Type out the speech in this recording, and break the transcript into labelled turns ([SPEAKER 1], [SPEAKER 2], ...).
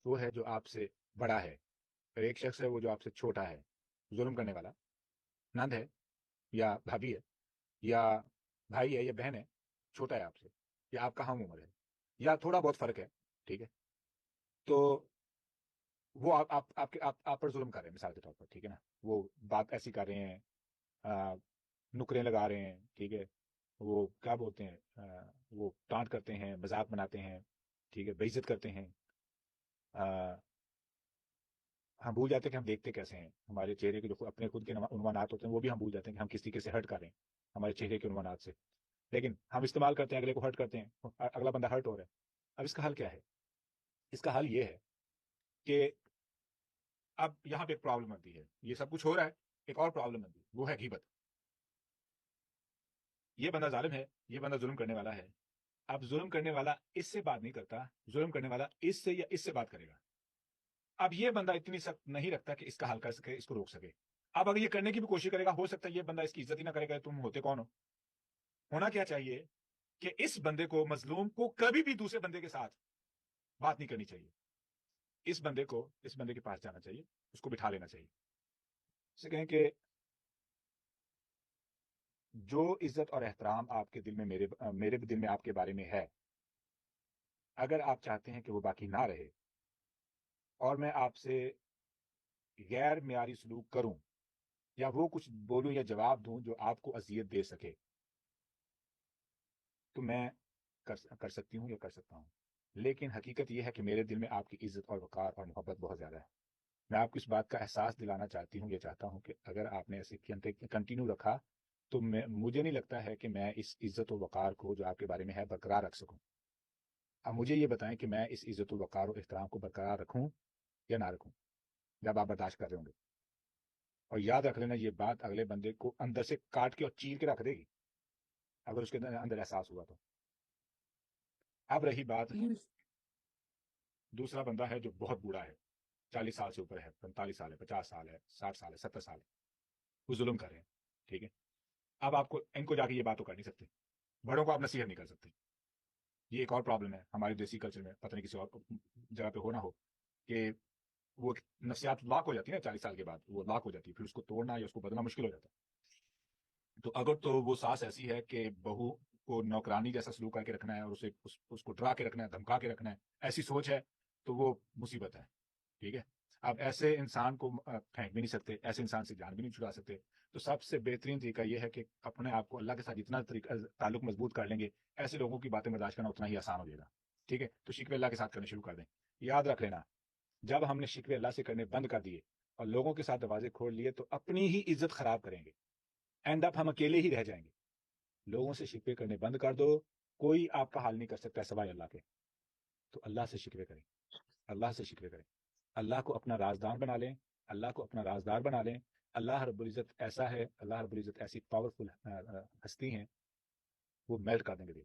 [SPEAKER 1] وہ ہے جو آپ سے بڑا ہے، اور ایک شخص ہے وہ جو آپ سے چھوٹا ہے، ظلم کرنے والا، نند ہے یا بھابھی ہے یا بھائی ہے یا بہن ہے، چھوٹا ہے آپ سے یا آپ کا ہم عمر ہے یا تھوڑا بہت فرق ہے، ٹھیک ہے، تو وہ آپ پر ظلم کر رہے ہیں مثال کے طور پر، ٹھیک ہے نا، وہ بات ایسی کر رہے ہیں، نکریں لگا رہے ہیں، ٹھیک ہے، وہ کیا بولتے ہیں، وہ ٹانٹ کرتے ہیں، مذاق بناتے ہیں، ٹھیک ہے، بے عزت کرتے ہیں، ہم بھول جاتے ہیں کہ ہم دیکھتے کیسے ہیں، ہمارے چہرے کے جو اپنے خود کے عنوانات ہوتے ہیں وہ بھی ہم بھول جاتے ہیں کہ ہم کس طریقے سے ہرٹ کر رہے ہیں ہمارے چہرے کے عنوانات سے، لیکن ہم استعمال کرتے ہیں، اگلے کو ہرٹ کرتے ہیں، اگلا بندہ ہرٹ ہو رہا ہے۔ اب اس کا حل کیا ہے؟ اس کا حل یہ ہے کہ اب یہاں پہ ایک پرابلم آتی ہے، یہ سب کچھ ہو رہا ہے، ایک اور پرابلم آتی ہے، وہ ہے غیبت۔ یہ بندہ ظالم ہے، یہ بندہ ظلم کرنے والا ہے، اب ظلم کرنے والا اس سے بات نہیں کرتا، ظلم کرنے والا اس سے یا اس سے بات کرے گا۔ اب یہ بندہ اتنی سخت نہیں رکھتا کہ اس کا حل کر سکے، اس کو روک سکے۔ اب اگر یہ کرنے کی بھی کوشش کرے گا، ہو سکتا ہے یہ بندہ اس کی عزت ہی نہ کرے گا، تم ہوتے کون ہو۔ ہونا کیا چاہیے کہ اس بندے کو، مظلوم کو، کبھی بھی دوسرے بندے کے ساتھ بات نہیں کرنی چاہیے، اس بندے کو اس بندے کے پاس جانا چاہیے، اس کو بٹھا لینا چاہیے، اسے کہیں کہ جو عزت اور احترام آپ کے دل میں، میرے دل میں آپ کے بارے میں ہے، اگر آپ چاہتے ہیں کہ وہ باقی نہ رہے اور میں آپ سے غیر معیاری سلوک کروں یا وہ کچھ بولوں یا جواب دوں جو آپ کو اذیت دے سکے، تو میں کر سکتی ہوں یا کر سکتا ہوں، لیکن حقیقت یہ ہے کہ میرے دل میں آپ کی عزت اور وقار اور محبت بہت زیادہ ہے۔ میں آپ کو اس بات کا احساس دلانا چاہتی ہوں، یہ چاہتا ہوں کہ اگر آپ نے ایسے کنٹینیو رکھا تو مجھے نہیں لگتا ہے کہ میں اس عزت و وقار کو جو آپ کے بارے میں ہے برقرار رکھ سکوں۔ اب مجھے یہ بتائیں کہ میں اس عزت و وقار و احترام کو برقرار رکھوں یا نہ رکھوں، جب آپ برداشت کر رہے ہوں گے۔ اور یاد رکھ لینا، یہ بات اگلے بندے کو اندر سے کاٹ کے اور چیر کے رکھ دے گی اگر اس کے اندر احساس ہوا تو۔ اب رہی بات، دوسرا بندہ ہے جو بہت بوڑھا ہے، 40 سال سے اوپر ہے، 45 سال ہے، 50 سال ہے، 60 سال ہے، 70 سال ہے، وہ ظلم کر رہے ہیں، ٹھیک ہے۔ اب آپ کو ان کو جا کے یہ بات تو کر نہیں سکتے، بڑوں کو آپ نصیحت نہیں کر سکتے۔ یہ ایک اور پرابلم ہے ہمارے دیسی کلچر میں، پتہ نہیں کسی اور جگہ پہ ہونا ہو، کہ وہ نفسیات لاک ہو جاتی ہے نا 40 سال کے بعد، وہ لاک ہو جاتی ہے، پھر اس کو توڑنا یا اس کو بدلنا مشکل ہو جاتا ہے۔ تو اگر تو وہ ساس ایسی ہے کہ بہو کو نوکرانی جیسا سلوک کر کے رکھنا ہے اور اس کو ڈرا کے رکھنا ہے، دھمکا کے رکھنا ہے، ایسی سوچ ہے، تو وہ مصیبت ہے، ٹھیک ہے۔ اب ایسے انسان کو پھینک بھی نہیں سکتے، ایسے انسان سے جان بھی نہیں چھڑا سکتے، تو سب سے بہترین طریقہ یہ ہے کہ اپنے آپ کو اللہ کے ساتھ جتنا تعلق مضبوط کر لیں گے، ایسے لوگوں کی باتیں برداشت کرنا اتنا ہی آسان ہو جائے گا، ٹھیک ہے۔ تو شکوے اللہ کے ساتھ کرنے شروع کر دیں۔ یاد رکھ لینا، جب ہم نے شکوے اللہ سے کرنے بند کر دیے اور لوگوں کے ساتھ دروازے کھول لیے تو اپنی ہی عزت خراب کریں گے، اینڈ اپ ہم اکیلے ہی رہ جائیں گے۔ لوگوں سے شکوے کرنے بند کر دو، کوئی آپ کا حال نہیں کر سکتا سوائے اللہ کے، تو اللہ سے شکوے کریں، اللہ سے شکوے کریں، اللہ کو اپنا رازدار بنا لیں، اللہ کو اپنا رازدار بنا لیں۔ اللہ رب العزت ایسا ہے، اللہ رب العزت ایسی پاورفل ہستی ہیں، وہ میلٹ کر دیں گے دل۔